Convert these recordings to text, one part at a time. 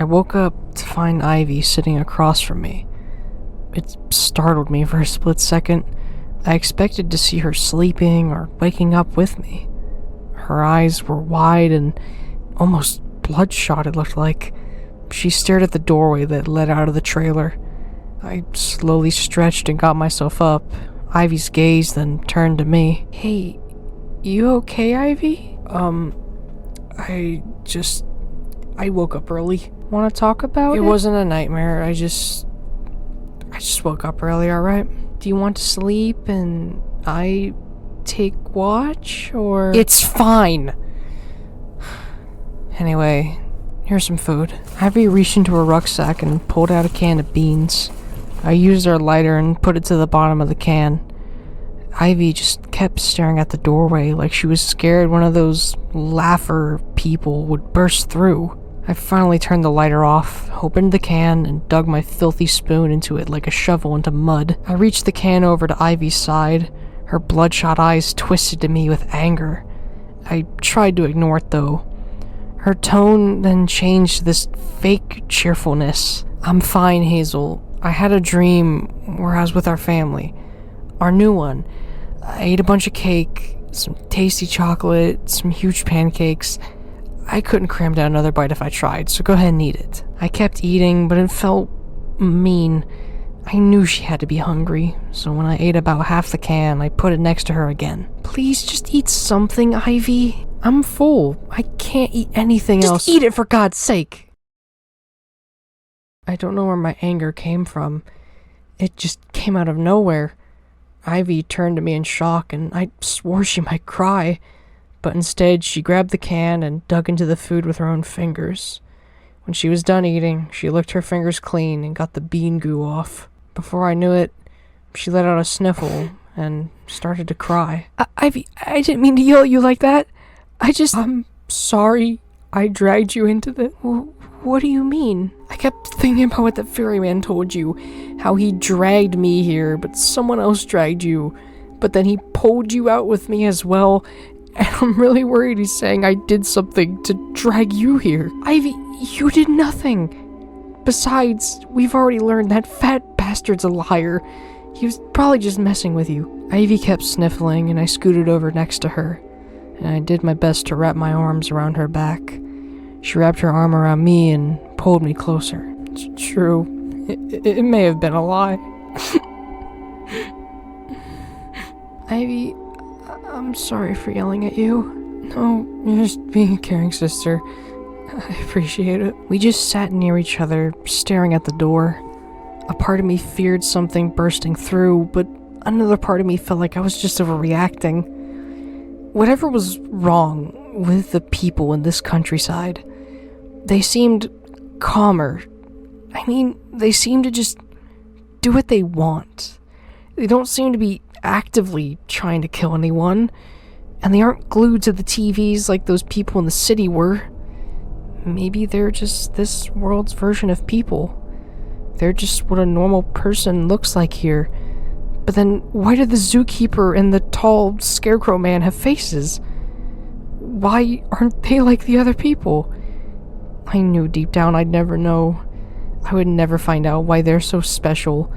I woke up to find Ivy sitting across from me. It startled me for a split second. I expected to see her sleeping or waking up with me. Her eyes were wide and almost bloodshot, it looked like. She stared at the doorway that led out of the trailer. I slowly stretched and got myself up. Ivy's gaze then turned to me. "Hey, you okay, Ivy?" I woke up early. Want to talk about it? It wasn't a nightmare. I just woke up early, alright? Do you want to sleep and I take watch, or? It's fine! Anyway, here's some food. Ivy reached into her rucksack and pulled out a can of beans. I used her lighter and put it to the bottom of the can. Ivy just kept staring at the doorway like she was scared one of those laugher people would burst through. I finally turned the lighter off, opened the can, and dug my filthy spoon into it like a shovel into mud. I reached the can over to Ivy's side. Her bloodshot eyes twisted to me with anger. I tried to ignore it, though. Her tone then changed to this fake cheerfulness. "I'm fine, Hazel. I had a dream where I was with our family. Our new one. I ate a bunch of cake, some tasty chocolate, some huge pancakes. I couldn't cram down another bite if I tried, so go ahead and eat it." I kept eating, but it felt mean. I knew she had to be hungry, so when I ate about half the can, I put it next to her again. "Please, just eat something, Ivy. I'm full. I can't eat anything else. Just eat it, for God's sake!" I don't know where my anger came from. It just came out of nowhere. Ivy turned to me in shock, and I swore she might cry. But instead, she grabbed the can and dug into the food with her own fingers. When she was done eating, she licked her fingers clean and got the bean goo off. Before I knew it, she let out a sniffle and started to cry. Ivy, I didn't mean to yell at you like that. I'm sorry I dragged you into the... What do you mean? I kept thinking about what the ferryman told you, how he dragged me here, but someone else dragged you. But then he pulled you out with me as well, and I'm really worried he's saying I did something to drag you here. Ivy, you did nothing. Besides, we've already learned that fat bastard's a liar. He was probably just messing with you. Ivy kept sniffling, and I scooted over next to her, and I did my best to wrap my arms around her back. She wrapped her arm around me and pulled me closer. It's true. It may have been a lie. Ivy, I'm sorry for yelling at you. No, you're just being a caring sister. I appreciate it. We just sat near each other, staring at the door. A part of me feared something bursting through, but another part of me felt like I was just overreacting. Whatever was wrong with the people in this countryside, they seemed calmer. I mean, they seem to just do what they want. They don't seem to be actively trying to kill anyone, and they aren't glued to the TVs like those people in the city were. Maybe they're just this world's version of people. They're just what a normal person looks like here. But then, why did the zookeeper and the tall scarecrow man have faces? Why aren't they like the other people? I knew deep down I'd never know. I would never find out why they're so special.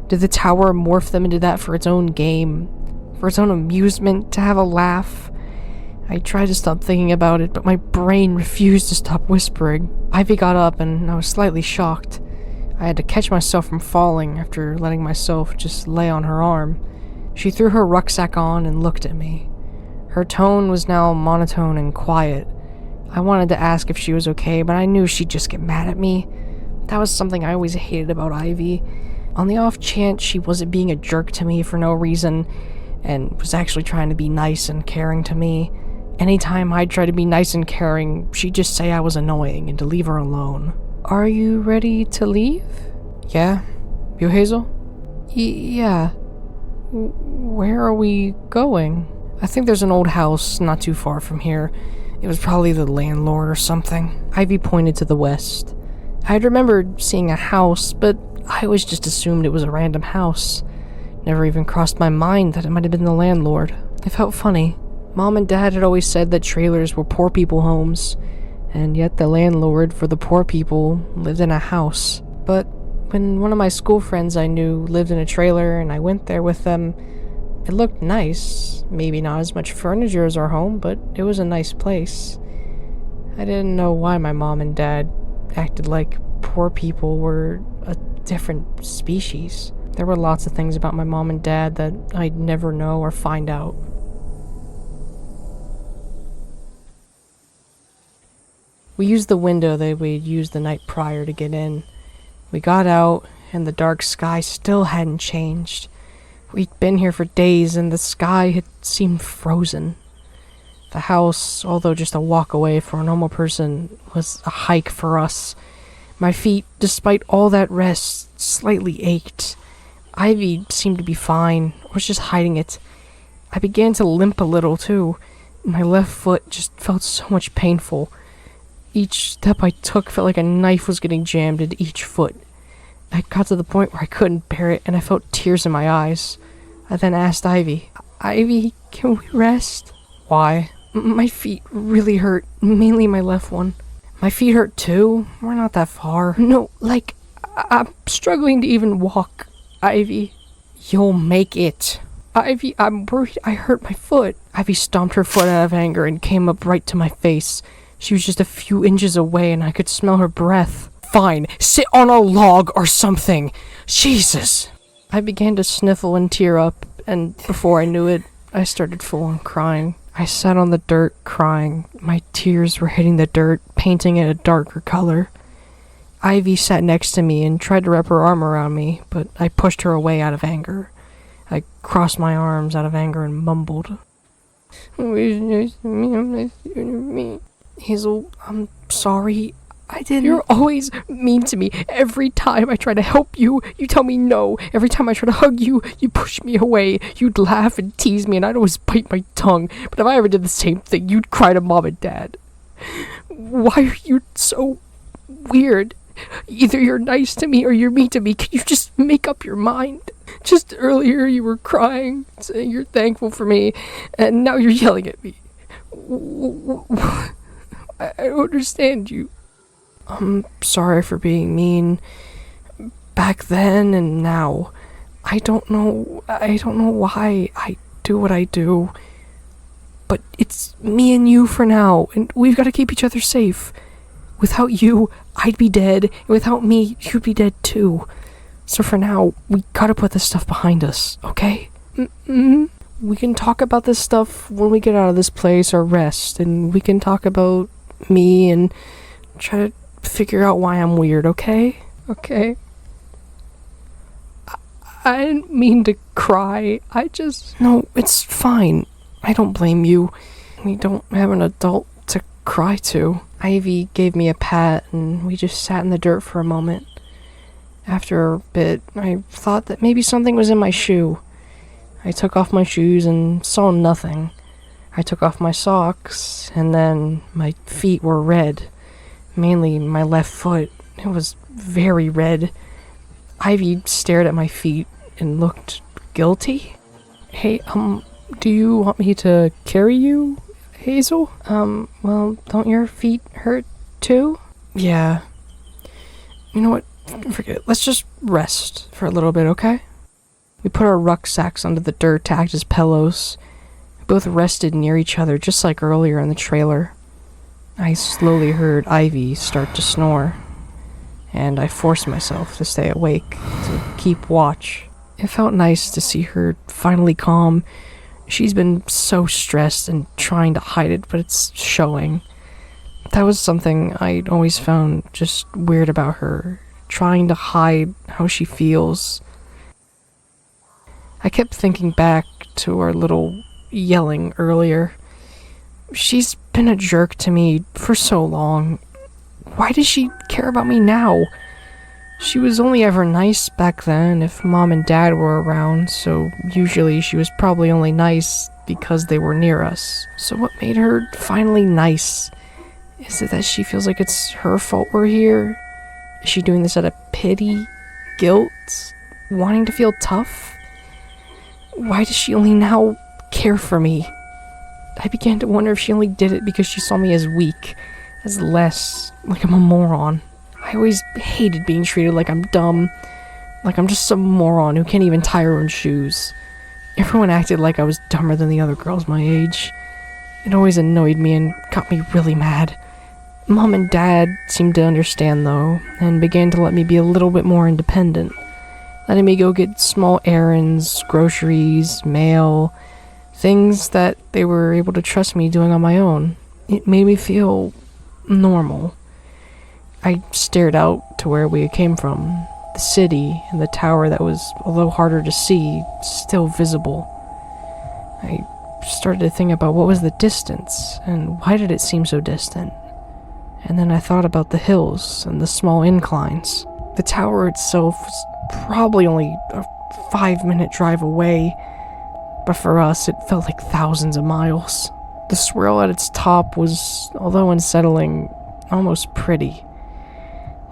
Did the tower morph them into that for its own game? For its own amusement? To have a laugh? I tried to stop thinking about it, but my brain refused to stop whispering. Ivy got up, and I was slightly shocked. I had to catch myself from falling after letting myself just lay on her arm. She threw her rucksack on and looked at me. Her tone was now monotone and quiet. I wanted to ask if she was okay, but I knew she'd just get mad at me. That was something I always hated about Ivy. On the off chance she wasn't being a jerk to me for no reason, and was actually trying to be nice and caring to me. Anytime I'd try to be nice and caring, she'd just say I was annoying and to leave her alone. "Are you ready to leave?" "Yeah. You, Hazel?" Yeah. Where are we going?" "I think there's an old house not too far from here. It was probably the landlord or something." Ivy pointed to the west. I'd remembered seeing a house, but I always just assumed it was a random house. Never even crossed my mind that it might have been the landlord. It felt funny. Mom and Dad had always said that trailers were poor people homes, and yet the landlord for the poor people lived in a house. But when one of my school friends I knew lived in a trailer and I went there with them, it looked nice. Maybe not as much furniture as our home, but it was a nice place. I didn't know why my mom and dad acted like poor people were a different species. There were lots of things about my mom and dad that I'd never know or find out. We used the window that we'd used the night prior to get in. We got out, and the dark sky still hadn't changed. We'd been here for days, and the sky had seemed frozen. The house, although just a walk away for a normal person, was a hike for us. My feet, despite all that rest, slightly ached. Ivy seemed to be fine, or was just hiding it. I began to limp a little, too. My left foot just felt so much painful. Each step I took felt like a knife was getting jammed into each foot. I got to the point where I couldn't bear it, and I felt tears in my eyes. I then asked Ivy, "Ivy, can we rest?" "Why?" "My feet really hurt, mainly my left one." "My feet hurt too? We're not that far." "No, like, I'm struggling to even walk, Ivy." "You'll make it." "Ivy, I'm worried I hurt my foot." Ivy stomped her foot out of anger and came up right to my face. She was just a few inches away and I could smell her breath. "Fine, sit on a log or something. Jesus." I began to sniffle and tear up, and before I knew it, I started full-on crying. I sat on the dirt crying. My tears were hitting the dirt, painting it a darker color. Ivy sat next to me and tried to wrap her arm around me, but I pushed her away out of anger. I crossed my arms out of anger and mumbled, "Always nice to me, I'm nice to me. Hazel, I'm sorry. I didn't." "You're always mean to me. Every time I try to help you, you tell me no. Every time I try to hug you, you push me away. You'd laugh and tease me, and I'd always bite my tongue. But if I ever did the same thing, you'd cry to Mom and Dad. Why are you so weird? Either you're nice to me or you're mean to me. Can you just make up your mind? Just earlier you were crying, saying you're thankful for me, and now you're yelling at me. I don't understand you." "I'm sorry for being mean. Back then and now. I don't know why I do what I do. But it's me and you for now, and we've got to keep each other safe. Without you, I'd be dead, and without me, you'd be dead too. So for now, we gotta put this stuff behind us, okay?" Mm-hmm. "We can talk about this stuff when we get out of this place or rest, and we can talk about me and try to figure out why I'm weird, okay?" "Okay." I didn't mean to cry. No, it's fine. I don't blame you. We don't have an adult to cry to. Ivy gave me a pat, and we just sat in the dirt for a moment. After a bit, I thought that maybe something was in my shoe. I took off my shoes and saw nothing. I took off my socks, and then my feet were red. Mainly my left foot. It was very red. Ivy stared at my feet and looked guilty. "Hey, do you want me to carry you, Hazel?" Well, don't your feet hurt too?" "Yeah." "You know what? Forget it. Let's just rest for a little bit, okay?" We put our rucksacks under the dirt to act as pillows. We both rested near each other, just like earlier in the trailer. I slowly heard Ivy start to snore, and I forced myself to stay awake, to keep watch. It felt nice to see her finally calm. She's been so stressed and trying to hide it, but it's showing. That was something I'd always found just weird about her, trying to hide how she feels. I kept thinking back to our little yelling earlier. She's been a jerk to me for so long. Why does she care about me now? She was only ever nice back then if Mom and Dad were around, so usually she was probably only nice because they were near us. So what made her finally nice? Is it that she feels like it's her fault we're here? Is she doing this out of pity? Guilt? Wanting to feel tough? Why does she only now care for me? I began to wonder if she only did it because she saw me as weak, as less like I'm a moron. I always hated being treated like I'm dumb, like I'm just some moron who can't even tie her own shoes. Everyone acted like I was dumber than the other girls my age. It always annoyed me and got me really mad. Mom and Dad seemed to understand, though, and began to let me be a little bit more independent, letting me go get small errands, groceries, mail, things that they were able to trust me doing on my own. It made me feel normal. I stared out to where we came from, the city and the tower that was, although harder to see, still visible. I started to think about what was the distance, and why did it seem so distant? And then I thought about the hills and the small inclines. The tower itself was probably only a 5-minute drive away, but for us it felt like thousands of miles. The swirl at its top was, although unsettling, almost pretty.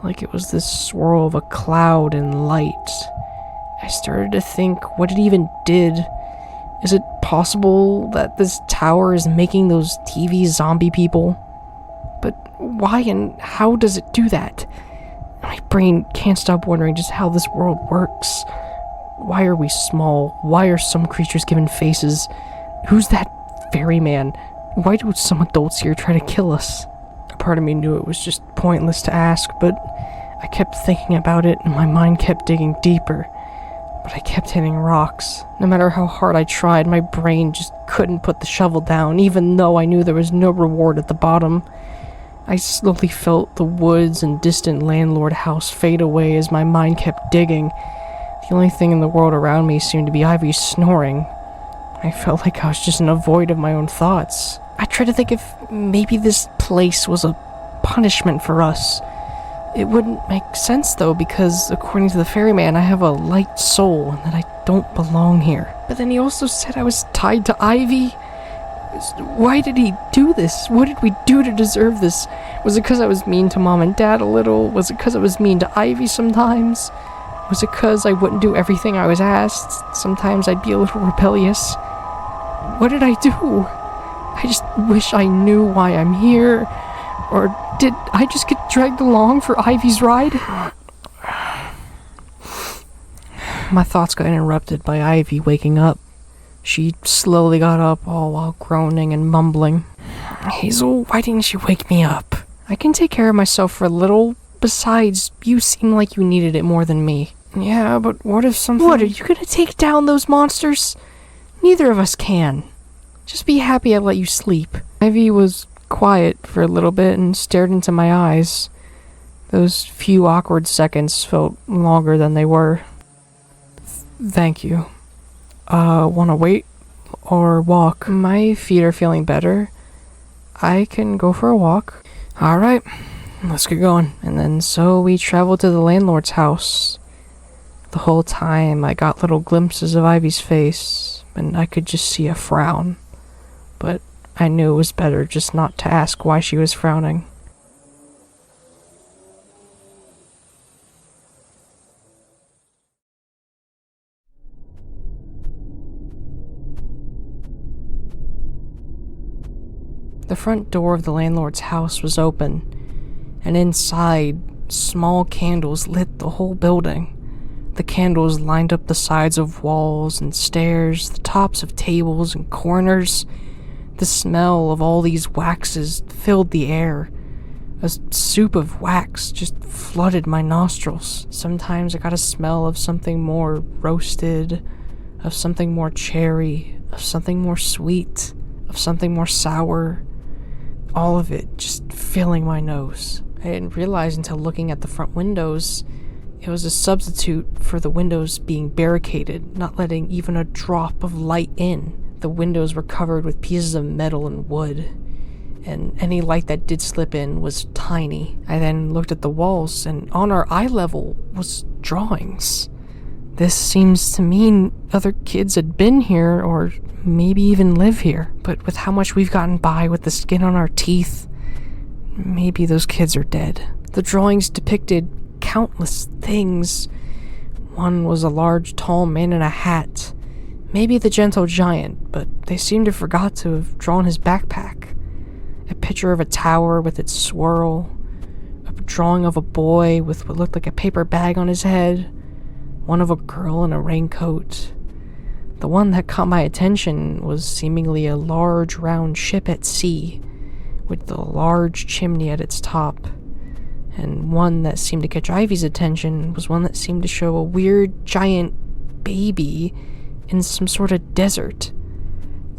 Like it was this swirl of a cloud and light. I started to think what it even did. Is it possible that this tower is making those TV zombie people? But why and how does it do that? My brain can't stop wondering just how this world works. Why are we small? Why are some creatures given faces? Who's that ferryman? Why do some adults here try to kill us? A part of me knew it was just pointless to ask, but I kept thinking about it and my mind kept digging deeper. But I kept hitting rocks. No matter how hard I tried, my brain just couldn't put the shovel down, even though I knew there was no reward at the bottom. I slowly felt the woods and distant landlord house fade away as my mind kept digging. The only thing in the world around me seemed to be Ivy snoring. I felt like I was just in a void of my own thoughts. I tried to think if maybe this place was a punishment for us. It wouldn't make sense though, because according to the ferryman, I have a light soul and that I don't belong here. But then he also said I was tied to Ivy. Why did he do this? What did we do to deserve this? Was it because I was mean to Mom and Dad a little? Was it because I was mean to Ivy sometimes? Was it because I wouldn't do everything I was asked? Sometimes I'd be a little rebellious. What did I do? I just wish I knew why I'm here. Or did I just get dragged along for Ivy's ride? My thoughts got interrupted by Ivy waking up. She slowly got up, all while groaning and mumbling. Hazel, why didn't you wake me up? I can take care of myself for a little. Besides, you seem like you needed it more than me. Yeah, but what if something... What, are you gonna take down those monsters? Neither of us can. Just be happy I let you sleep. Ivy was quiet for a little bit and stared into my eyes. Those few awkward seconds felt longer than they were. Thank you. Wanna wait? Or walk? My feet are feeling better. I can go for a walk. Alright, let's get going. And then so we traveled to the landlord's house. The whole time I got little glimpses of Ivy's face, and I could just see a frown. But I knew it was better just not to ask why she was frowning. The front door of the landlord's house was open, and inside, small candles lit the whole building. The candles lined up the sides of walls and stairs, the tops of tables and corners. The smell of all these waxes filled the air. A soup of wax just flooded my nostrils. Sometimes I got a smell of something more roasted, of something more cherry, of something more sweet, of something more sour. All of it just filling my nose. I didn't realize until looking at the front windows, it was a substitute for the windows being barricaded, not letting even a drop of light in. The windows were covered with pieces of metal and wood, and any light that did slip in was tiny. I then looked at the walls, and on our eye level was drawings. This seems to mean other kids had been here, or maybe even live here. But with how much we've gotten by with the skin on our teeth, maybe those kids are dead. The drawings depicted countless things. One was a large, tall man in a hat. Maybe the gentle giant, but they seemed to have forgot to have drawn his backpack. a picture of a tower with its swirl, a drawing of a boy with what looked like a paper bag on his head, one of a girl in a raincoat. The one that caught my attention was seemingly a large round ship at sea, with a large chimney at its top. And one that seemed to catch Ivy's attention was one that seemed to show a weird giant baby in some sort of desert.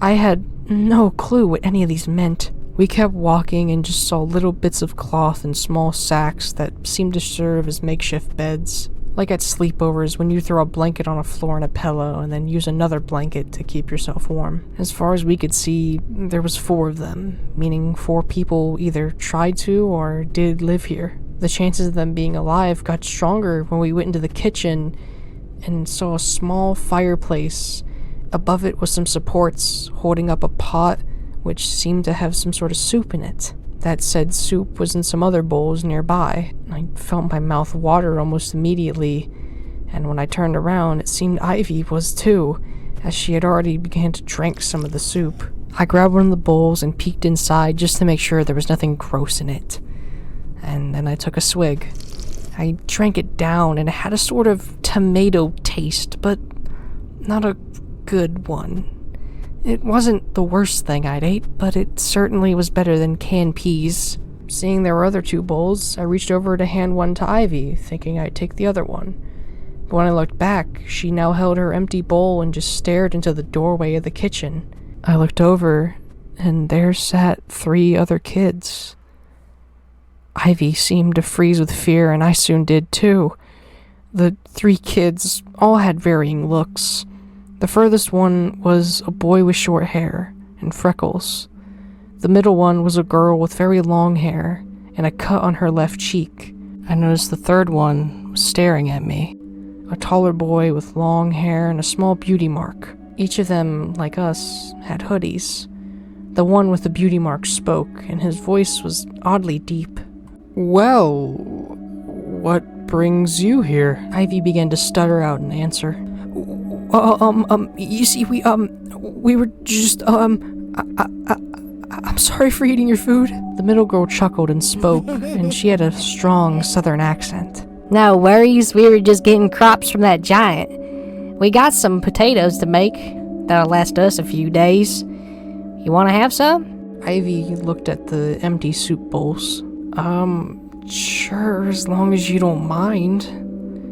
I had no clue what any of these meant. We kept walking and just saw little bits of cloth and small sacks that seemed to serve as makeshift beds. Like at sleepovers when you throw a blanket on a floor and a pillow and then use another blanket to keep yourself warm. As far as we could see, there was 4 of them, meaning 4 people either tried to or did live here. The chances of them being alive got stronger when we went into the kitchen and saw a small fireplace. Above it was some supports holding up a pot which seemed to have some sort of soup in it. That said soup was in some other bowls nearby. I felt my mouth water almost immediately, and when I turned around, it seemed Ivy was too, as she had already began to drink some of the soup. I grabbed one of the bowls and peeked inside just to make sure there was nothing gross in it. And then I took a swig. I drank it down, and it had a sort of tomato taste, but not a good one. It wasn't the worst thing I'd ate, but it certainly was better than canned peas. Seeing there were other 2 bowls, I reached over to hand one to Ivy, thinking I'd take the other one. But when I looked back, she now held her empty bowl and just stared into the doorway of the kitchen. I looked over, and there sat 3 other kids. Ivy seemed to freeze with fear, and I soon did too. The 3 kids all had varying looks. The furthest one was a boy with short hair and freckles. The middle one was a girl with very long hair and a cut on her left cheek. I noticed the third one was staring at me. A taller boy with long hair and a small beauty mark. Each of them, like us, had hoodies. The one with the beauty mark spoke, and his voice was oddly deep. "Well, what brings you here?" Ivy began to stutter out an answer. You see, we were just, I'm sorry for eating your food." The middle girl chuckled and spoke, and she had a strong southern accent. "No worries, we were just getting crops from that giant. We got some potatoes to make. That'll last us a few days. You want to have some?" Ivy looked at the empty soup bowls. Sure, as long as you don't mind.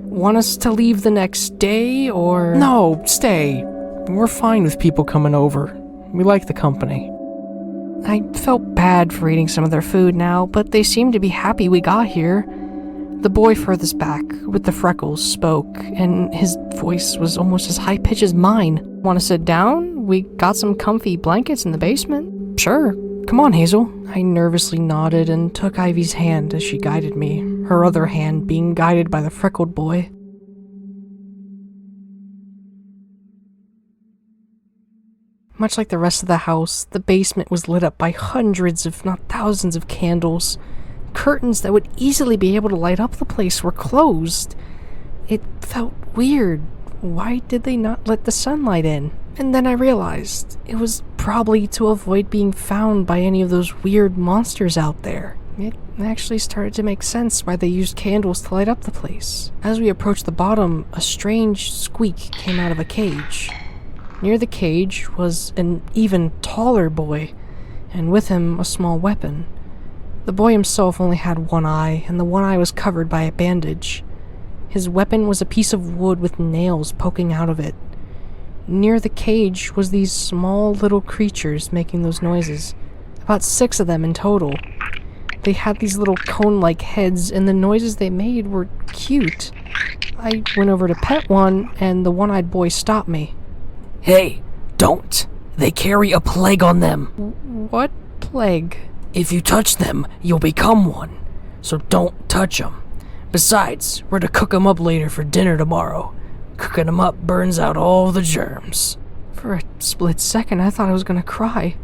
Want us to leave the next day, or...? No, stay. We're fine with people coming over. We like the company. I felt bad for eating some of their food now, but they seemed to be happy we got here. The boy furthest back, with the freckles, spoke, and his voice was almost as high-pitched as mine. Want to sit down? We got some comfy blankets in the basement. Sure. Come on, Hazel. I nervously nodded and took Ivy's hand as she guided me, her other hand being guided by the freckled boy. Much like the rest of the house, the basement was lit up by hundreds, if not thousands, of candles. Curtains that would easily be able to light up the place were closed. It felt weird. Why did they not let the sunlight in? And then I realized it was probably to avoid being found by any of those weird monsters out there. It actually started to make sense why they used candles to light up the place. As we approached the bottom, a strange squeak came out of a cage. Near the cage was an even taller boy, and with him a small weapon. The boy himself only had one eye, and the one eye was covered by a bandage. His weapon was a piece of wood with nails poking out of it. Near the cage was these small little creatures making those noises. About 6 of them in total. They had these little cone-like heads, and the noises they made were cute. I went over to pet one, and the one-eyed boy stopped me. "Hey, don't! They carry a plague on them." What plague? "If you touch them, you'll become one. So don't touch them. Besides, we're to cook them up later for dinner tomorrow. Cooking them up burns out all the germs." For a split second, I thought I was gonna cry.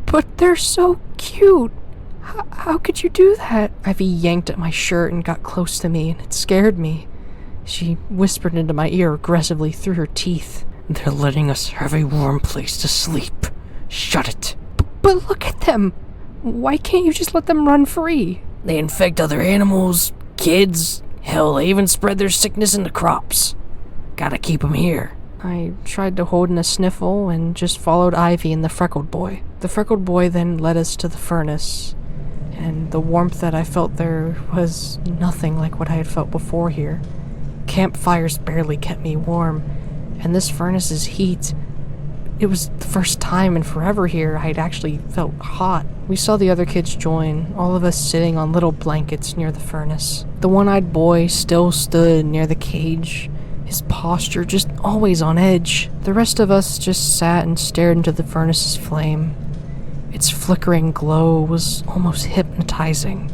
But they're so cute. How could you do that? Ivy yanked at my shirt and got close to me, and it scared me. She whispered into my ear aggressively through her teeth. "They're letting us have a warm place to sleep. Shut it." But look at them. Why can't you just let them run free? They infect other animals, kids. Hell, they even spread their sickness in the crops. Gotta keep 'em here. I tried to hold in a sniffle and just followed Ivy and the freckled boy. The freckled boy then led us to the furnace, and the warmth that I felt there was nothing like what I had felt before here. Campfires barely kept me warm, and this furnace's heat, it was the first time in forever here I'd actually felt hot. We saw the other kids join, all of us sitting on little blankets near the furnace. The one-eyed boy still stood near the cage, his posture just always on edge. The rest of us just sat and stared into the furnace's flame. Its flickering glow was almost hypnotizing.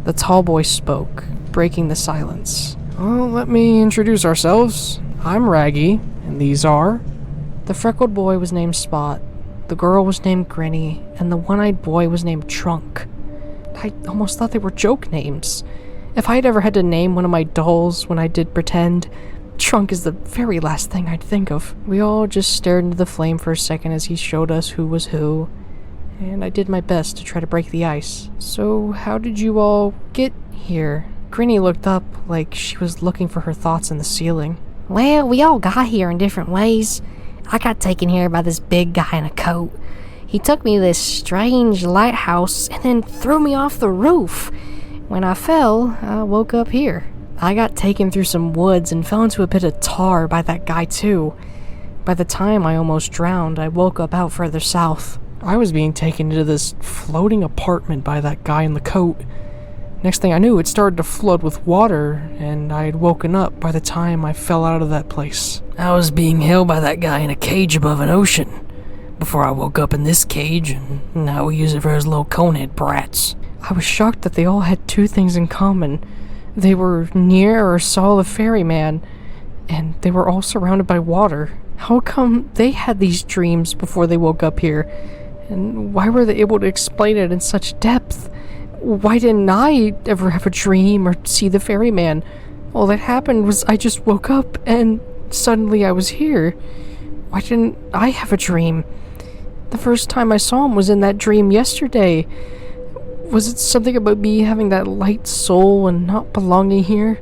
The tall boy spoke, breaking the silence. Well, let me introduce ourselves. I'm Raggy, and these are... The freckled boy was named Spot, the girl was named Grinny, and the one-eyed boy was named Trunk. I almost thought they were joke names. If I had ever had to name one of my dolls when I did pretend, Trunk is the very last thing I'd think of. We all just stared into the flame for a second as he showed us who was who, and I did my best to try to break the ice. So how did you all get here? Grinny looked up like she was looking for her thoughts in the ceiling. Well, we all got here in different ways. I got taken here by this big guy in a coat. He took me to this strange lighthouse and then threw me off the roof. When I fell, I woke up here. I got taken through some woods and fell into a pit of tar by that guy too. By the time I almost drowned, I woke up out further south. I was being taken into this floating apartment by that guy in the coat. Next thing I knew, it started to flood with water, and I had woken up by the time I fell out of that place. I was being held by that guy in a cage above an ocean. Before I woke up in this cage, and now we use it for his little conehead brats. I was shocked that they all had two things in common. They were near or saw the ferryman, and they were all surrounded by water. How come they had these dreams before they woke up here? And why were they able to explain it in such depth? Why didn't I ever have a dream or see the ferryman? All that happened was I just woke up and suddenly I was here. Why didn't I have a dream? The first time I saw him was in that dream yesterday. Was it something about me having that light soul and not belonging here?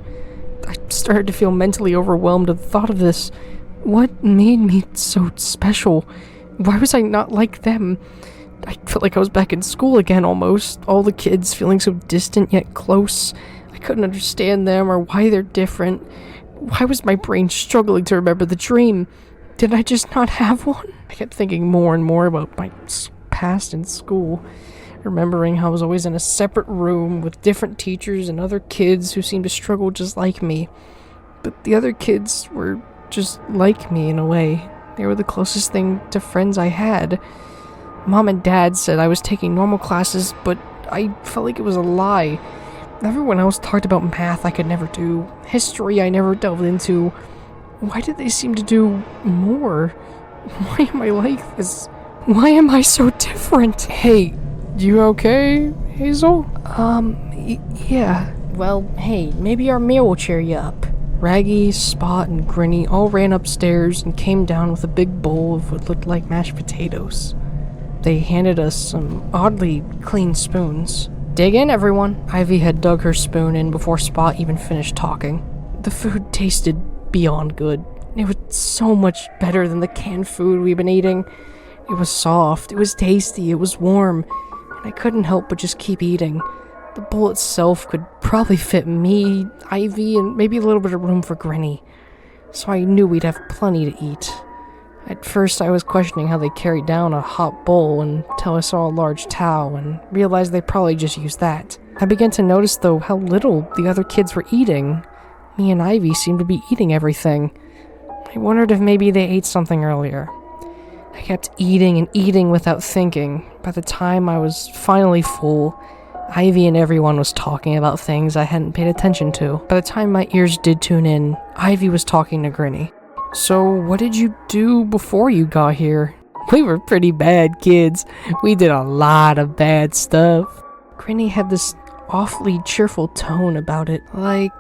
I started to feel mentally overwhelmed at the thought of this. What made me so special? Why was I not like them? I felt like I was back in school again almost. All the kids feeling so distant yet close. I couldn't understand them or why they're different. Why was my brain struggling to remember the dream? Did I just not have one? I kept thinking more and more about my past in school, remembering how I was always in a separate room with different teachers and other kids who seemed to struggle just like me. But the other kids were just like me in a way. They were the closest thing to friends I had. Mom and Dad said I was taking normal classes, but I felt like it was a lie. Everyone else talked about math I could never do, history I never delved into. Why did they seem to do more? Why am I like this? Why am I so different? Hey, you okay, Hazel? Yeah. Well, hey, maybe our meal will cheer you up. Raggy, Spot, and Grinny all ran upstairs and came down with a big bowl of what looked like mashed potatoes. They handed us some oddly clean spoons. Dig in, everyone. Ivy had dug her spoon in before Spot even finished talking. The food tasted beyond good. It was so much better than the canned food we've been eating. It was soft, it was tasty, it was warm, and I couldn't help but just keep eating. The bowl itself could probably fit me, Ivy, and maybe a little bit of room for Grinny. So I knew we'd have plenty to eat. At first I was questioning how they carried down a hot bowl until I saw a large towel and realized they probably just used that. I began to notice though how little the other kids were eating. Me and Ivy seemed to be eating everything. I wondered if maybe they ate something earlier. I kept eating and eating without thinking. By the time I was finally full, Ivy and everyone was talking about things I hadn't paid attention to. By the time my ears did tune in, Ivy was talking to Grinny. So, what did you do before you got here? We were pretty bad kids. We did a lot of bad stuff. Grinny had this awfully cheerful tone about it. Like,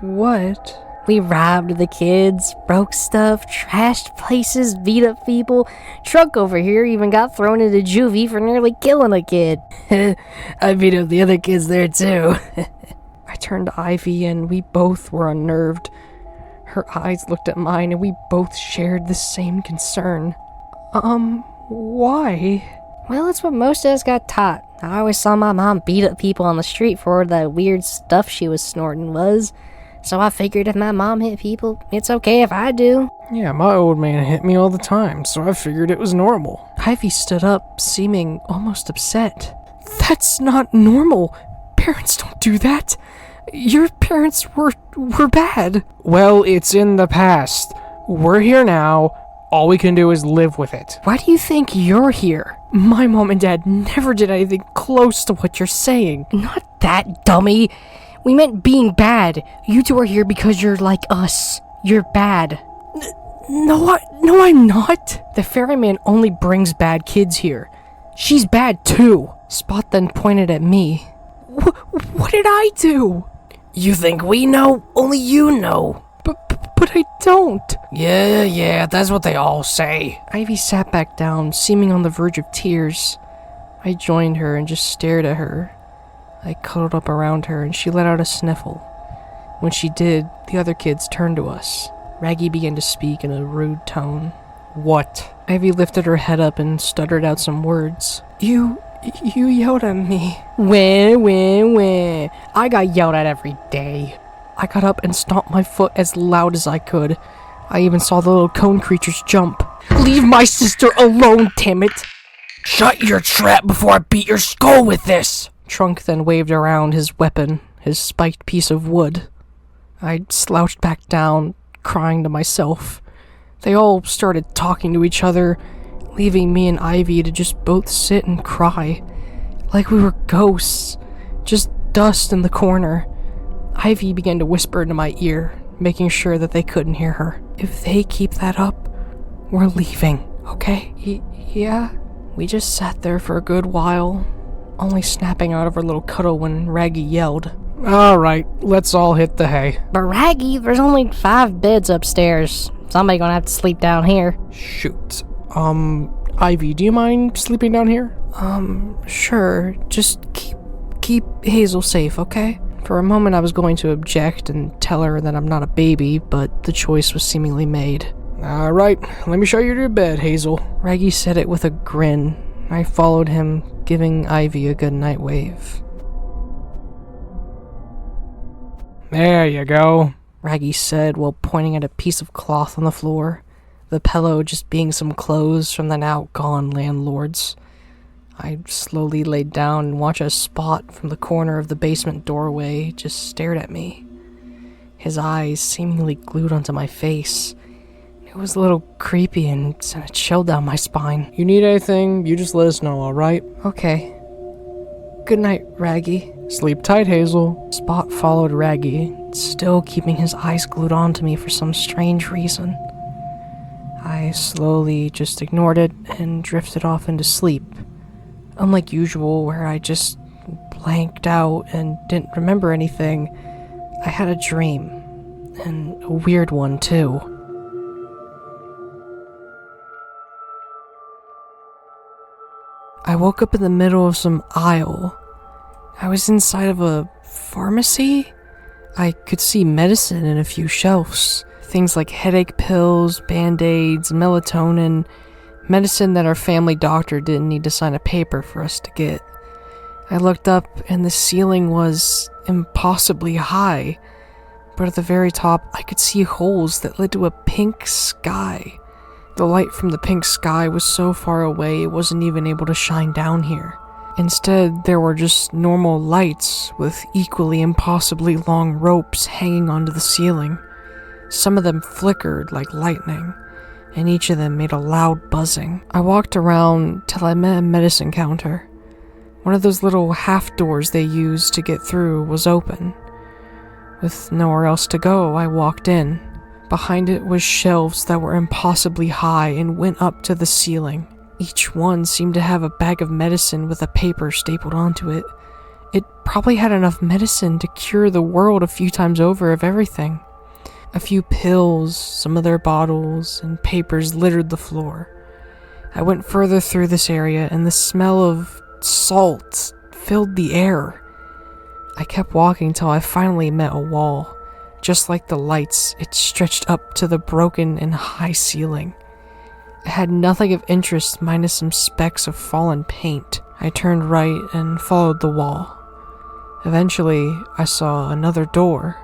what? We robbed the kids, broke stuff, trashed places, beat up people. Truck over here even got thrown into juvie for nearly killing a kid. I beat up the other kids there too. I turned to Ivy and we both were unnerved. Her eyes looked at mine and we both shared the same concern. Why? Well, it's what most of us got taught. I always saw my mom beat up people on the street for where the weird stuff she was snorting was. So I figured if my mom hit people, it's okay if I do. Yeah, my old man hit me all the time, so I figured it was normal. Ivy stood up, seeming almost upset. That's not normal. Parents don't do that. Your parents were bad. Well, it's in the past. We're here now. All we can do is live with it. Why do you think you're here? My mom and dad never did anything close to what you're saying. Not that, dummy. We meant being bad. You two are here because you're like us. You're bad. No, I'm not. The ferryman only brings bad kids here. She's bad too. Spot then pointed at me. What did I do? You think we know? Only you know. But I don't. Yeah, that's what they all say. Ivy sat back down, seeming on the verge of tears. I joined her and just stared at her. I cuddled up around her and she let out a sniffle. When she did, the other kids turned to us. Raggy began to speak in a rude tone. What? Ivy lifted her head up and stuttered out some words. You yelled at me. When. I got yelled at every day. I got up and stomped my foot as loud as I could. I even saw the little cone creatures jump. Leave my sister alone, damn it! Shut your trap before I beat your skull with this! Trunk then waved around his weapon, his spiked piece of wood. I slouched back down, crying to myself. They all started talking to each other, leaving me and Ivy to just both sit and cry. Like we were ghosts, just dust in the corner. Ivy began to whisper into my ear, making sure that they couldn't hear her. If they keep that up, we're leaving, okay? Yeah? We just sat there for a good while, only snapping out of our little cuddle when Raggy yelled. Alright, let's all hit the hay. But Raggy, there's only 5 beds upstairs. Somebody gonna have to sleep down here. Shoot. Ivy, do you mind sleeping down here? Sure. Just keep Hazel safe, okay? For a moment I was going to object and tell her that I'm not a baby, but the choice was seemingly made. Alright, let me show you to your bed, Hazel. Raggy said it with a grin. I followed him, giving Ivy a good night wave. There you go. Raggy said while pointing at a piece of cloth on the floor, the pillow just being some clothes from the now gone landlords. I slowly laid down and watched a Spot from the corner of the basement doorway just stared at me. His eyes seemingly glued onto my face. It was a little creepy and sent a chill down my spine. You need anything, you just let us know, alright? Okay. Good night, Raggy. Sleep tight, Hazel. Spot followed Raggy, still keeping his eyes glued onto me for some strange reason. I slowly just ignored it and drifted off into sleep. Unlike usual, where I just blanked out and didn't remember anything, I had a dream, and a weird one too. I woke up in the middle of some aisle. I was inside of a pharmacy? I could see medicine in a few shelves. Things like headache pills, band-aids, melatonin, medicine that our family doctor didn't need to sign a paper for us to get. I looked up and the ceiling was impossibly high, but at the very top I could see holes that led to a pink sky. The light from the pink sky was so far away it wasn't even able to shine down here. Instead, there were just normal lights with equally impossibly long ropes hanging onto the ceiling. Some of them flickered like lightning, and each of them made a loud buzzing. I walked around till I met a medicine counter. One of those little half doors they use to get through was open. With nowhere else to go, I walked in. Behind it was shelves that were impossibly high and went up to the ceiling. Each one seemed to have a bag of medicine with a paper stapled onto it. It probably had enough medicine to cure the world a few times over of everything. A few pills, some of their bottles, and papers littered the floor. I went further through this area, and the smell of salt filled the air. I kept walking till I finally met a wall. Just like the lights, it stretched up to the broken and high ceiling. It had nothing of interest minus some specks of fallen paint. I turned right and followed the wall. Eventually, I saw another door.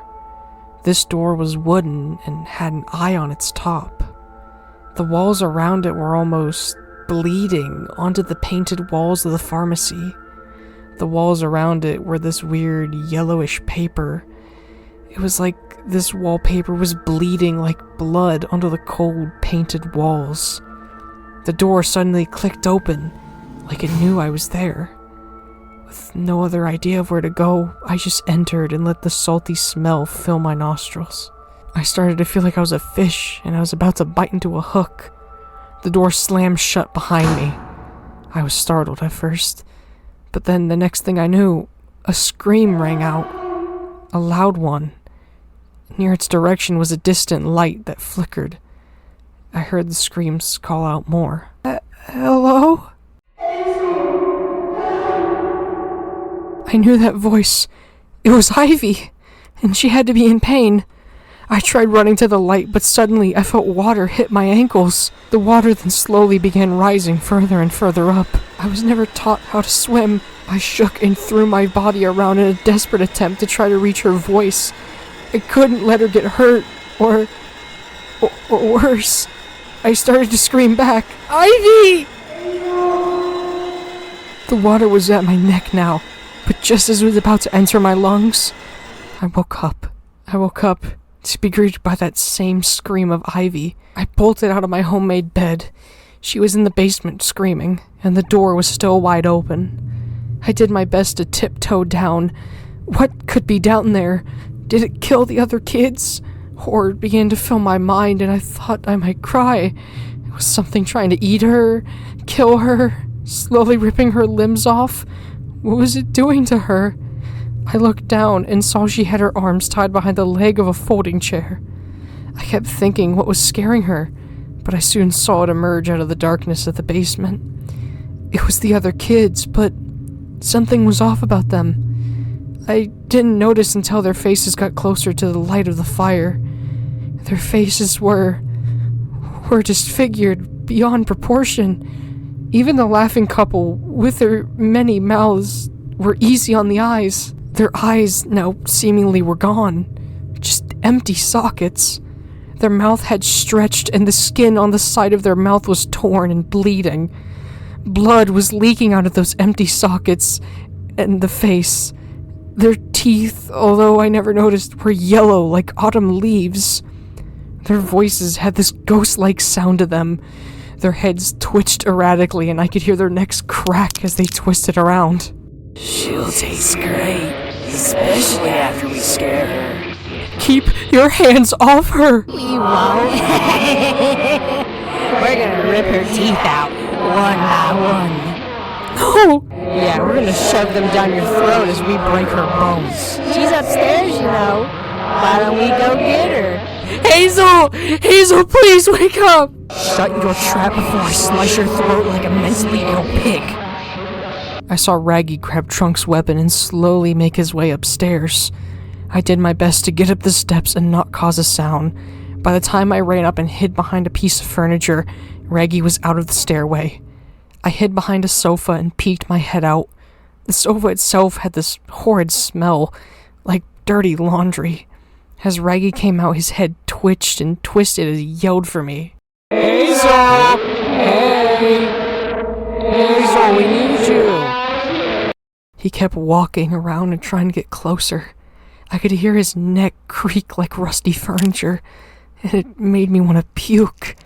This door was wooden and had an eye on its top. The walls around it were almost bleeding onto the painted walls of the pharmacy. The walls around it were this weird yellowish paper. It was like this wallpaper was bleeding like blood onto the cold painted walls. The door suddenly clicked open, like it knew I was there. With no other idea of where to go, I just entered and let the salty smell fill my nostrils. I started to feel like I was a fish and I was about to bite into a hook. The door slammed shut behind me. I was startled at first, but then the next thing I knew, a scream rang out. A loud one. Near its direction was a distant light that flickered. I heard the screams call out more. Hello? I knew that voice. It was Ivy, and she had to be in pain. I tried running to the light, but suddenly I felt water hit my ankles. The water then slowly began rising further and further up. I was never taught how to swim. I shook and threw my body around in a desperate attempt to try to reach her voice. I couldn't let her get hurt, or worse. I started to scream back, Ivy! The water was at my neck now, but just as it was about to enter my lungs, I woke up. To be greeted by that same scream of Ivy. I bolted out of my homemade bed. She was in the basement screaming, and the door was still wide open. I did my best to tiptoe down. What could be down there? Did it kill the other kids? Horror began to fill my mind, and I thought I might cry. Was something trying to eat her? Kill her? Slowly ripping her limbs off? What was it doing to her? I looked down and saw she had her arms tied behind the leg of a folding chair. I kept thinking what was scaring her, but I soon saw it emerge out of the darkness of the basement. It was the other kids, but something was off about them. I didn't notice until their faces got closer to the light of the fire. Their faces were disfigured beyond proportion. Even the laughing couple, with their many mouths, were easy on the eyes. Their eyes now seemingly were gone, just empty sockets. Their mouth had stretched and the skin on the side of their mouth was torn and bleeding. Blood was leaking out of those empty sockets and the face. Their teeth, although I never noticed, were yellow like autumn leaves. Their voices had this ghost-like sound to them. Their heads twitched erratically and I could hear their necks crack as they twisted around. She'll taste great, especially after we scare her. Keep your hands off her! We won't. We're gonna rip her teeth out, one by one. No! Yeah, we're gonna shove them down your throat as we break her bones. She's upstairs, you know. Why don't we go get her? Hazel! Hazel, please wake up! Shut your trap before I slice your throat like a mentally ill pig. I saw Raggy grab Trunk's weapon and slowly make his way upstairs. I did my best to get up the steps and not cause a sound. By the time I ran up and hid behind a piece of furniture, Raggy was out of the stairway. I hid behind a sofa and peeked my head out. The sofa itself had this horrid smell, like dirty laundry. As Raggy came out, his head twitched and twisted as he yelled for me. Hazel! Hey! Hazel, we need you! He kept walking around and trying to get closer. I could hear his neck creak like rusty furniture, and it made me want to puke.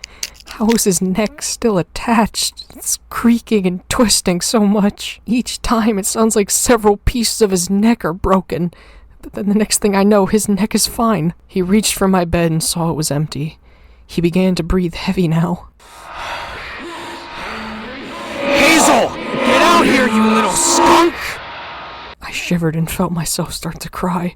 How was his neck still attached? It's creaking and twisting so much. Each time it sounds like several pieces of his neck are broken. But then the next thing I know, his neck is fine. He reached for my bed and saw it was empty. He began to breathe heavy now. Hazel! Get out here, you little skunk! I shivered and felt myself start to cry.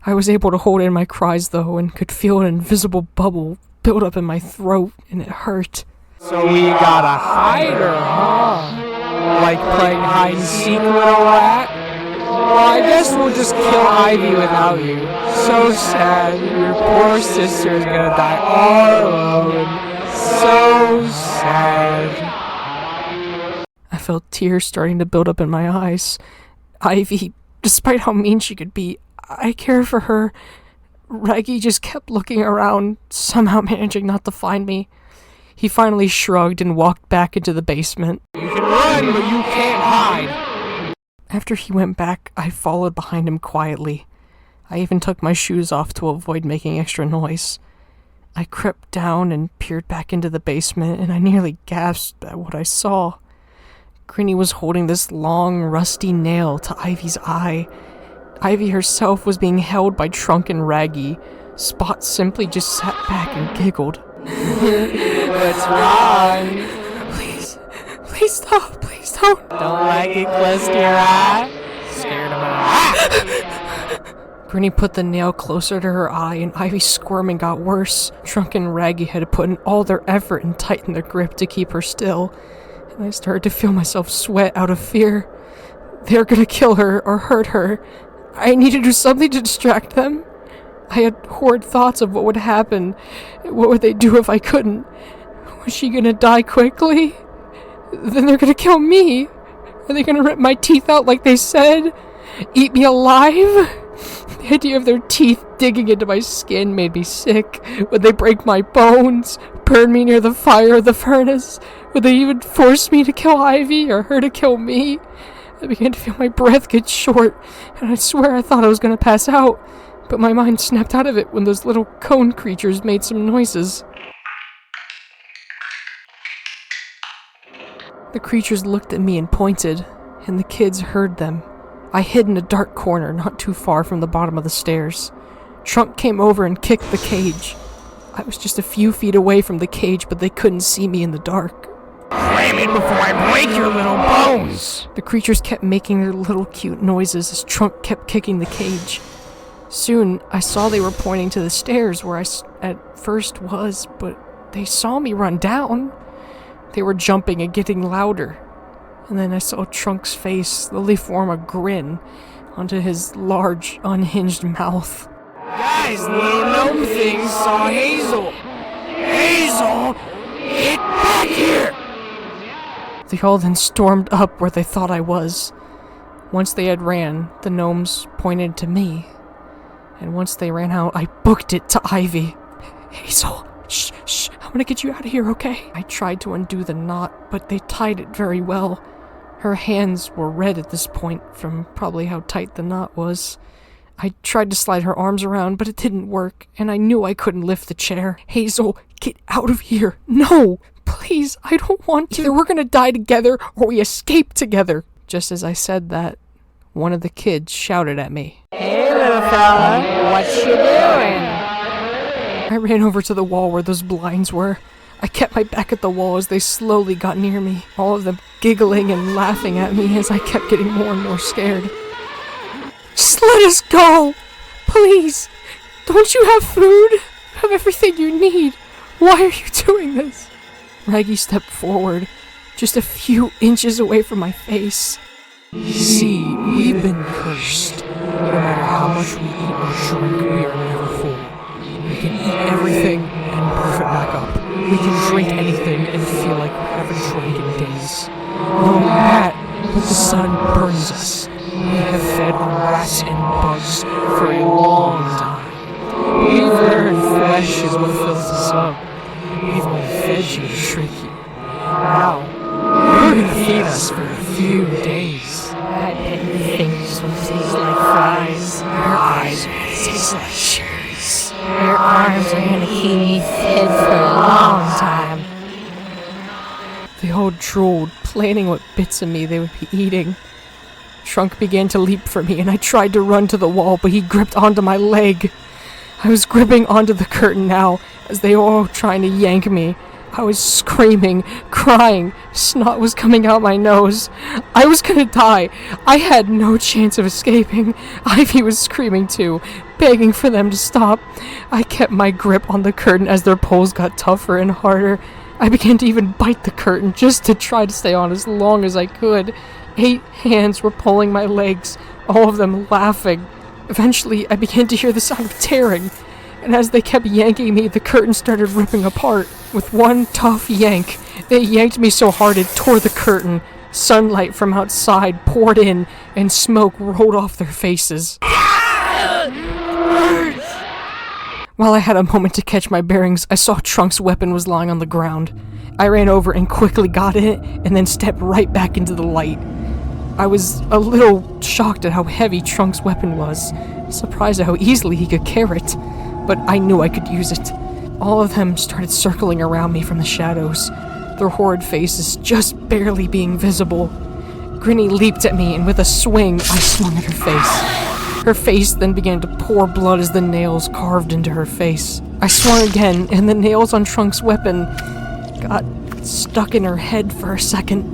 I was able to hold in my cries, though, and could feel an invisible bubble build up in my throat, and it hurt. So we gotta hide her, huh? Like playing hide and seek, little rat? Well, I guess we'll just kill Ivy without you. So sad. Your poor sister is gonna die all alone. So sad. I felt tears starting to build up in my eyes. Ivy, despite how mean she could be, I care for her. Raggy just kept looking around, somehow managing not to find me. He finally shrugged and walked back into the basement. You can run, but you can't hide. After he went back, I followed behind him quietly. I even took my shoes off to avoid making extra noise. I crept down and peered back into the basement, and I nearly gasped at what I saw. Grinny was holding this long, rusty nail to Ivy's eye. Ivy herself was being held by Trunk and Raggy. Spot simply just sat back and giggled. What's wrong? Please stop, please don't. Don't like it close to your eye? Scared of her? Grinny put the nail closer to her eye, and Ivy's squirming got worse. Trunk and Raggy had to put in all their effort and tighten their grip to keep her still. And I started to feel myself sweat out of fear. They're gonna kill her or hurt her. I need to do something to distract them. I had horrid thoughts of what would happen. What would they do if I couldn't? Was she gonna die quickly? Then they're gonna kill me. Are they gonna rip my teeth out like they said? Eat me alive? The idea of their teeth digging into my skin made me sick. Would they break my bones? Burn me near the fire of the furnace? Would they even force me to kill Ivy or her to kill me? I began to feel my breath get short, and I swear I thought I was gonna pass out. But my mind snapped out of it when those little cone creatures made some noises. The creatures looked at me and pointed, and the kids heard them. I hid in a dark corner not too far from the bottom of the stairs. Trunk came over and kicked the cage. I was just a few feet away from the cage, but they couldn't see me in the dark. Ram it before I break your little bones! The creatures kept making their little cute noises as Trunk kept kicking the cage. Soon, I saw they were pointing to the stairs where I at first was, but they saw me run down. They were jumping and getting louder. And then I saw Trunk's face slowly form a grin onto his large, unhinged mouth. Guys, the little gnome thing saw Hazel! Hazel! Get back here! They all then stormed up where they thought I was. Once they had ran, the gnomes pointed to me. And once they ran out, I booked it to Ivy. Hazel, shh, I'm gonna get you out of here, okay? I tried to undo the knot, but they tied it very well. Her hands were red at this point from probably how tight the knot was. I tried to slide her arms around, but it didn't work, and I knew I couldn't lift the chair. Hazel, get out of here. No, please, I don't want to. Either we're gonna die together, or we escape together. Just as I said that, one of the kids shouted at me. Hey, little fella, what you doing? I ran over to the wall where those blinds were. I kept my back at the wall as they slowly got near me, all of them giggling and laughing at me as I kept getting more and more scared. Just let us go! Please! Don't you have food? You have everything you need. Why are you doing this? Raggy stepped forward, just a few inches away from my face. See, we've been cursed. No matter how much we eat or drink, we are never full. We can eat everything and barf it back up. We can drink anything and feel like we haven't drank in days. Only that, but the sun burns us. We have fed on rats and bugs for a long time. We've learned flesh is what fills us up. We've only fed you to trick you. Now, you're gonna feed us for a few days. I bet your fingers will taste like fries. Your eyes will taste like cherries. Your arms are gonna keep me fed for a long time. They all drooled, planning what bits of me they would be eating. Trunk began to leap for me, and I tried to run to the wall, but he gripped onto my leg. I was gripping onto the curtain now, as they were all trying to yank me, I was screaming, crying, snot was coming out my nose. I was gonna die. I had no chance of escaping. Ivy was screaming too, begging for them to stop. I kept my grip on the curtain as their pulls got tougher and harder. I began to even bite the curtain just to try to stay on as long as I could. 8 hands were pulling my legs, all of them laughing. Eventually, I began to hear the sound of tearing, and as they kept yanking me, the curtain started ripping apart. With one tough yank, they yanked me so hard it tore the curtain. Sunlight from outside poured in, and smoke rolled off their faces. While I had a moment to catch my bearings, I saw Trunk's weapon was lying on the ground. I ran over and quickly got it, and then stepped right back into the light. I was a little shocked at how heavy Trunk's weapon was, surprised at how easily he could carry it, but I knew I could use it. All of them started circling around me from the shadows, their horrid faces just barely being visible. Grinny leaped at me, and with a swing, I swung at her face. Her face then began to pour blood as the nails carved into her face. I swung again, and the nails on Trunk's weapon got stuck in her head for a second.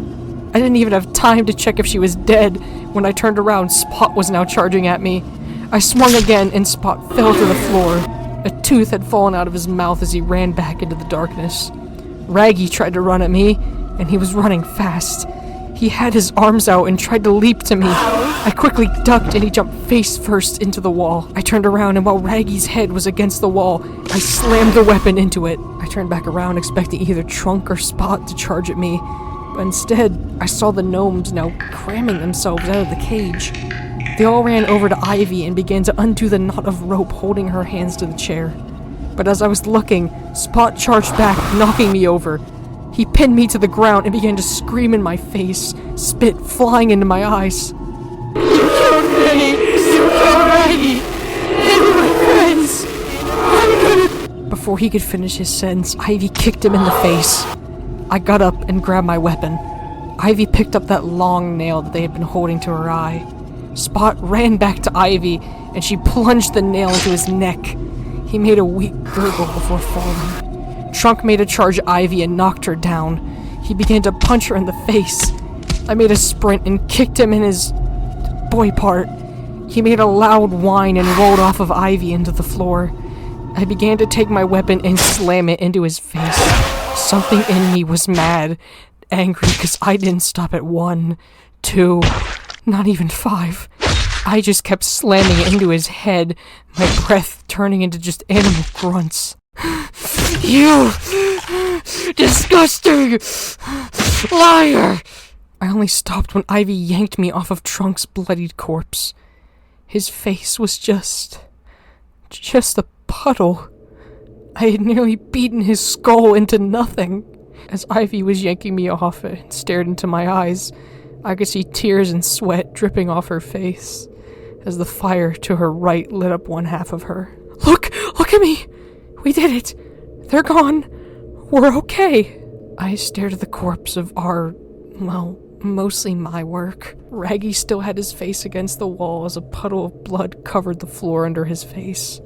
I didn't even have time to check if she was dead. When I turned around, Spot was now charging at me. I swung again, and Spot fell to the floor. A tooth had fallen out of his mouth as he ran back into the darkness. Raggy tried to run at me, and he was running fast. He had his arms out and tried to leap to me. I quickly ducked, and he jumped face first into the wall. I turned around, and while Raggy's head was against the wall, I slammed the weapon into it. I turned back around, expecting either Trunk or Spot to charge at me, but instead, I saw the gnomes now cramming themselves out of the cage. They all ran over to Ivy and began to undo the knot of rope holding her hands to the chair. But as I was looking, Spot charged back, knocking me over. He pinned me to the ground and began to scream in my face, spit flying into my eyes. "You killed me! You killed Raggy! And my friends! I'm gonna..." Before he could finish his sentence, Ivy kicked him in the face. I got up and grabbed my weapon. Ivy picked up that long nail that they had been holding to her eye. Spot ran back to Ivy, and she plunged the nail into his neck. He made a weak gurgle before falling. Trunk made a charge at Ivy and knocked her down. He began to punch her in the face. I made a sprint and kicked him in his boy part. He made a loud whine and rolled off of Ivy into the floor. I began to take my weapon and slam it into his face. Something in me was mad, angry because I didn't stop at 1, 2, not even 5. I just kept slamming it into his head, my breath turning into just animal grunts. "You disgusting liar!" I only stopped when Ivy yanked me off of Trunk's bloodied corpse. His face was just a puddle. I had nearly beaten his skull into nothing. As Ivy was yanking me off and stared into my eyes, I could see tears and sweat dripping off her face as the fire to her right lit up one half of her. Look at me! We did it! They're gone! We're okay!" I stared at the corpse of mostly my work. Raggy still had his face against the wall as a puddle of blood covered the floor under his face.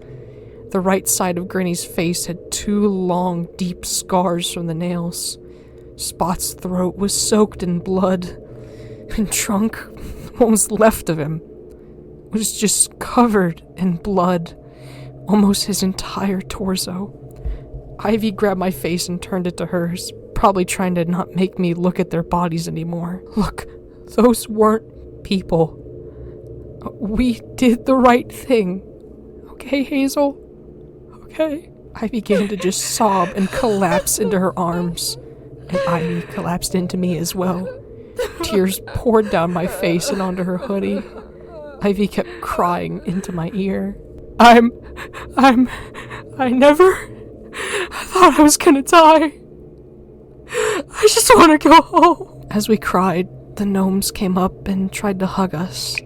The right side of Grinny's face had 2 long, deep scars from the nails. Spot's throat was soaked in blood, and Trunk, what was left of him, was just covered in blood, almost his entire torso. Ivy grabbed my face and turned it to hers, probably trying to not make me look at their bodies anymore. "Look, those weren't people. We did the right thing. Okay, Hazel? Okay?" I began to just sob and collapse into her arms, and Ivy collapsed into me as well. Tears poured down my face and onto her hoodie. Ivy kept crying into my ear. I thought I was gonna die. I just want to go home." As we cried, the gnomes came up and tried to hug us.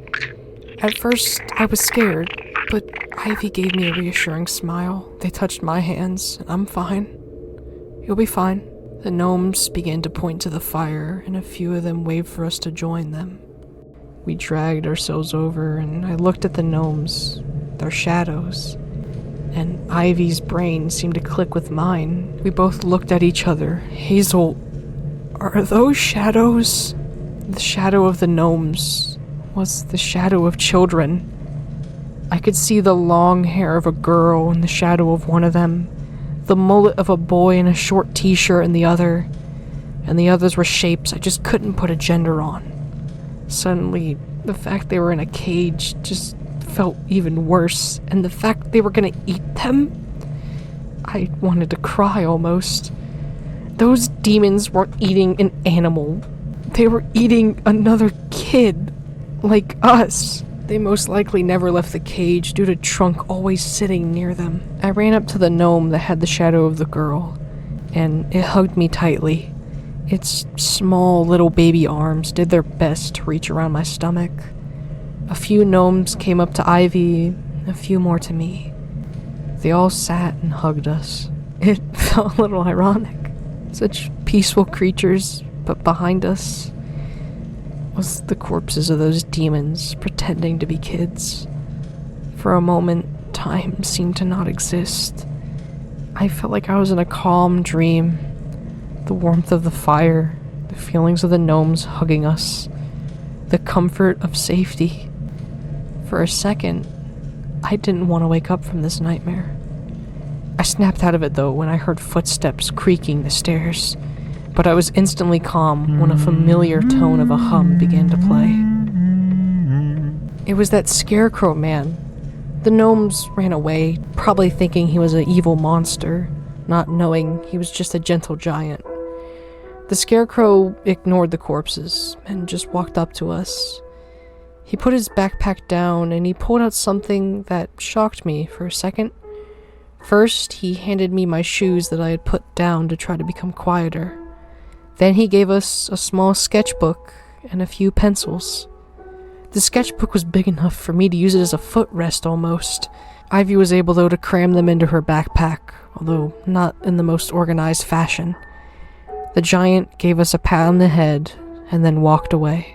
At first, I was scared, but Ivy gave me a reassuring smile. They touched my hands. "I'm fine. You'll be fine." The gnomes began to point to the fire, and a few of them waved for us to join them. We dragged ourselves over, and I looked at the gnomes, their shadows, and Ivy's brain seemed to click with mine. We both looked at each other. Hazel, are those shadows? The shadow of the gnomes was the shadow of children. I could see the long hair of a girl in the shadow of one of them, the mullet of a boy in a short t-shirt in the other, and the others were shapes I just couldn't put a gender on. Suddenly, the fact they were in a cage just felt even worse, and the fact they were gonna eat them? I wanted to cry almost. Those demons weren't eating an animal. They were eating another kid, like us. They most likely never left the cage due to Trunk always sitting near them. I ran up to the gnome that had the shadow of the girl, and it hugged me tightly. Its small little baby arms did their best to reach around my stomach. A few gnomes came up to Ivy, a few more to me. They all sat and hugged us. It felt a little ironic. Such peaceful creatures, but behind us was the corpses of those demons pretending to be kids. For a moment, time seemed to not exist. I felt like I was in a calm dream. The warmth of the fire, the feelings of the gnomes hugging us, the comfort of safety. For a second, I didn't want to wake up from this nightmare. I snapped out of it though when I heard footsteps creaking the stairs, but I was instantly calm when a familiar tone of a hum began to play. It was that scarecrow man. The gnomes ran away, probably thinking he was an evil monster, not knowing he was just a gentle giant. The scarecrow ignored the corpses and just walked up to us. He put his backpack down and he pulled out something that shocked me for a second. First, he handed me my shoes that I had put down to try to become quieter. Then he gave us a small sketchbook and a few pencils. The sketchbook was big enough for me to use it as a footrest almost. Ivy was able though to cram them into her backpack, although not in the most organized fashion. The giant gave us a pat on the head and then walked away.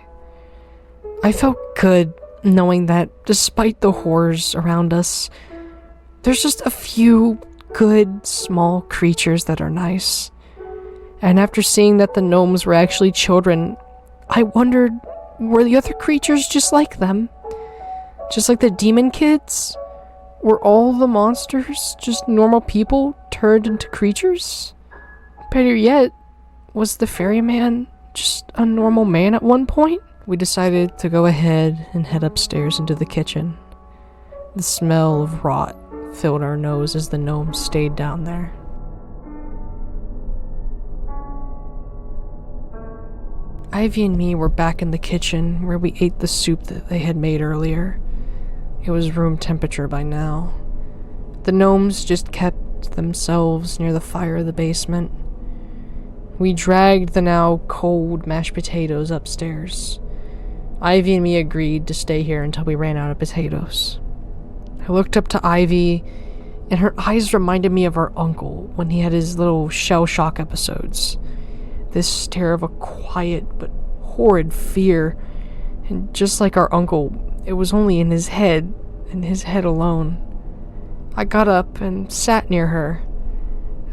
I felt good knowing that despite the horrors around us, there's just a few good small creatures that are nice. And after seeing that the gnomes were actually children, I wondered, were the other creatures just like them? Just like the demon kids? Were all the monsters just normal people turned into creatures? Better yet, was the ferryman just a normal man at one point? We decided to go ahead and head upstairs into the kitchen. The smell of rot filled our nose as the gnomes stayed down there. Ivy and me were back in the kitchen where we ate the soup that they had made earlier. It was room temperature by now. The gnomes just kept themselves near the fire of the basement. We dragged the now cold mashed potatoes upstairs. Ivy and me agreed to stay here until we ran out of potatoes. I looked up to Ivy, and her eyes reminded me of our uncle when he had his little shell shock episodes. This stare of a quiet but horrid fear, and just like our uncle, it was only in his head, and his head alone. I got up and sat near her.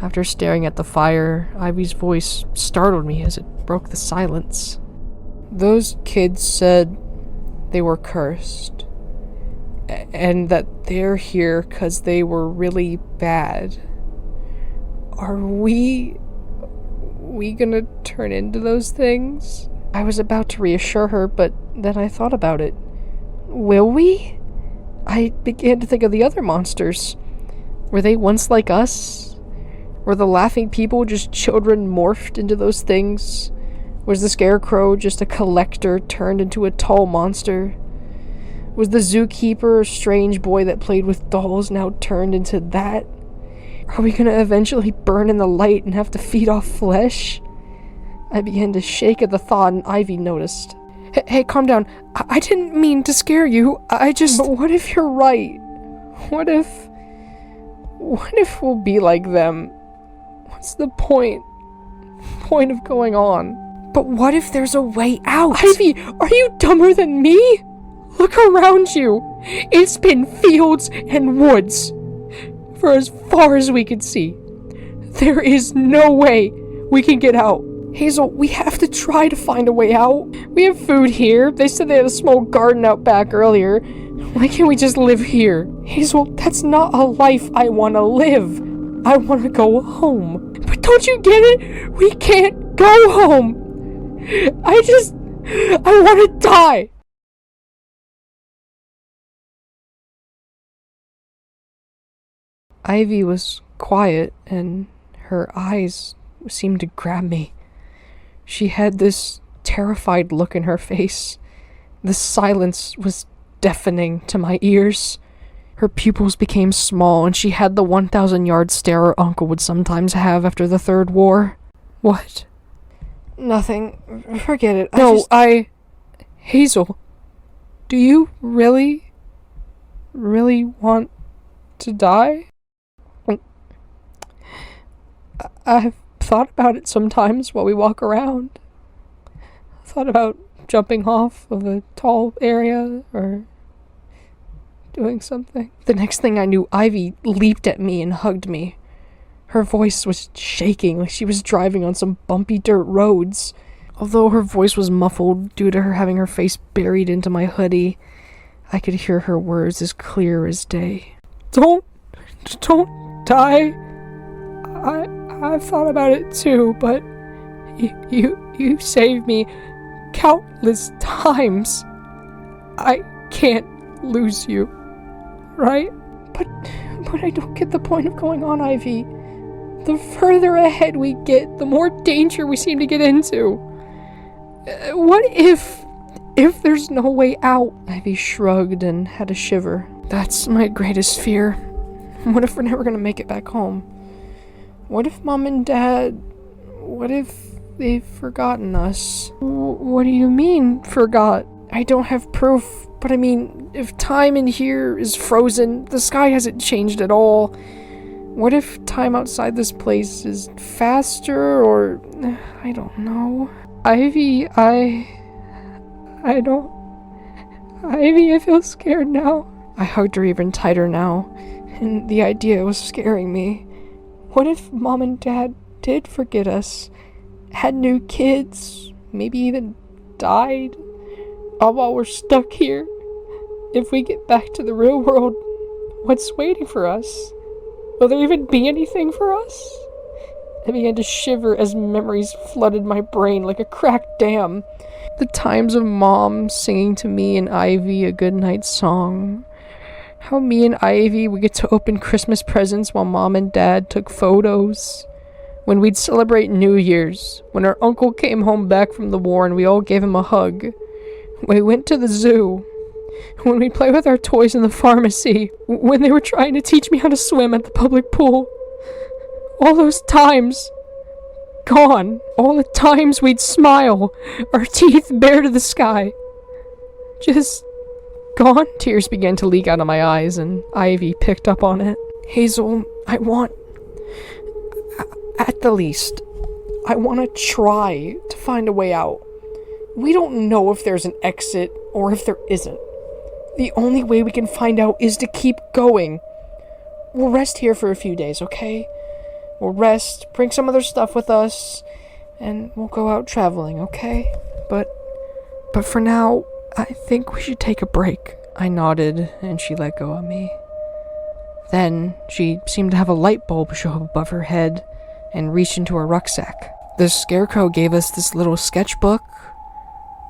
After staring at the fire, Ivy's voice startled me as it broke the silence. Those kids said they were cursed, and that they're here 'cause they were really bad. Are we gonna turn into those things? I was about to reassure her, but then I thought about it. Will we? I began to think of the other monsters. Were they once like us? Were the laughing people just children morphed into those things? Was the scarecrow just a collector turned into a tall monster? Was the zookeeper a strange boy that played with dolls now turned into that? Are we gonna eventually burn in the light and have to feed off flesh? I began to shake at the thought, and Ivy noticed. Hey, calm down. I didn't mean to scare you. But what if you're right? What if we'll be like them? What's the point of going on? But what if there's a way out? Ivy, are you dumber than me? Look around you. It's been fields and woods for as far as we can see. There is no way we can get out. Hazel, we have to try to find a way out. We have food here. They said they had a small garden out back earlier. Why can't we just live here? Hazel, that's not a life I want to live. I want to go home. But don't you get it? We can't go home. I want to die. Ivy was quiet, and her eyes seemed to grab me. She had this terrified look in her face. The silence was deafening to my ears. Her pupils became small, and she had the 1,000-yard stare her uncle would sometimes have after the Third War. What? Nothing. Forget it. Hazel, do you really want to die? I've thought about it sometimes while we walk around. I thought about jumping off of a tall area or doing something. The next thing I knew, Ivy leaped at me and hugged me. Her voice was shaking like she was driving on some bumpy dirt roads. Although her voice was muffled due to her having her face buried into my hoodie, I could hear her words as clear as day. Don't die. I've thought about it too, but you saved me countless times. I can't lose you, right? But I don't get the point of going on, Ivy. The further ahead we get, the more danger we seem to get into. What if there's no way out? Ivy shrugged and had a shiver. That's my greatest fear. What if we're never gonna make it back home? What if Mom and Dad... What if they've forgotten us? What do you mean, forgot? I don't have proof, but I mean, if time in here is frozen, the sky hasn't changed at all. What if time outside this place is faster, or... I don't know. Ivy, I feel scared now. I hugged her even tighter now, and the idea was scaring me. What if Mom and Dad did forget us, had new kids, maybe even died, all while we're stuck here? If we get back to the real world, what's waiting for us? Will there even be anything for us? I began to shiver as memories flooded my brain like a cracked dam. The times of Mom singing to me and Ivy a goodnight song. How me and Ivy would get to open Christmas presents while Mom and Dad took photos. When we'd celebrate New Year's. When our uncle came home back from the war and we all gave him a hug. When we went to the zoo. When we'd play with our toys in the pharmacy. When they were trying to teach me how to swim at the public pool. All those times. Gone. All the times we'd smile. Our teeth bare to the sky. Just... gone? Tears began to leak out of my eyes, and Ivy picked up on it. Hazel, at the least, I want to try to find a way out. We don't know if there's an exit or if there isn't. The only way we can find out is to keep going. We'll rest here for a few days, okay? We'll rest, bring some other stuff with us, and we'll go out traveling, okay? But for now, I think we should take a break. I nodded, and she let go of me. Then, she seemed to have a light bulb show up above her head, and reached into her rucksack. The scarecrow gave us this little sketchbook.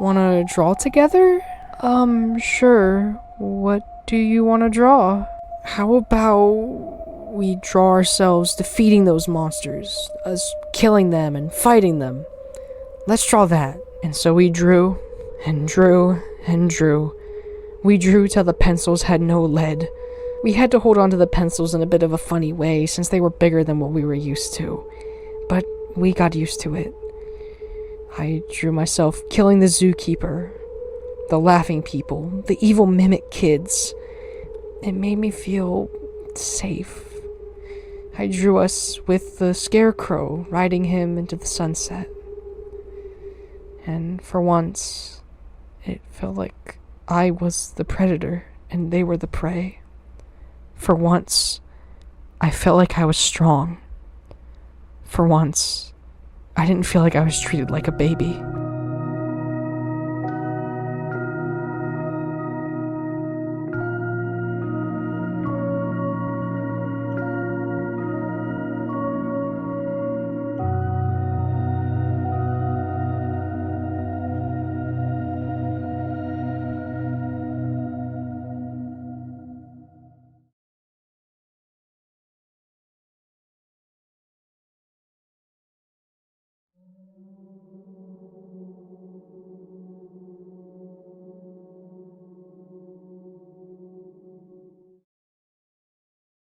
Wanna draw together? Sure. What do you wanna draw? How about we draw ourselves defeating those monsters, us killing them and fighting them? Let's draw that. And so we drew, and drew, and drew. We drew till the pencils had no lead. We had to hold on to the pencils in a bit of a funny way since they were bigger than what we were used to. But we got used to it. I drew myself killing the zookeeper, the laughing people, the evil mimic kids. It made me feel safe. I drew us with the scarecrow riding him into the sunset. And for once, it felt like I was the predator and they were the prey. For once, I felt like I was strong. For once, I didn't feel like I was treated like a baby.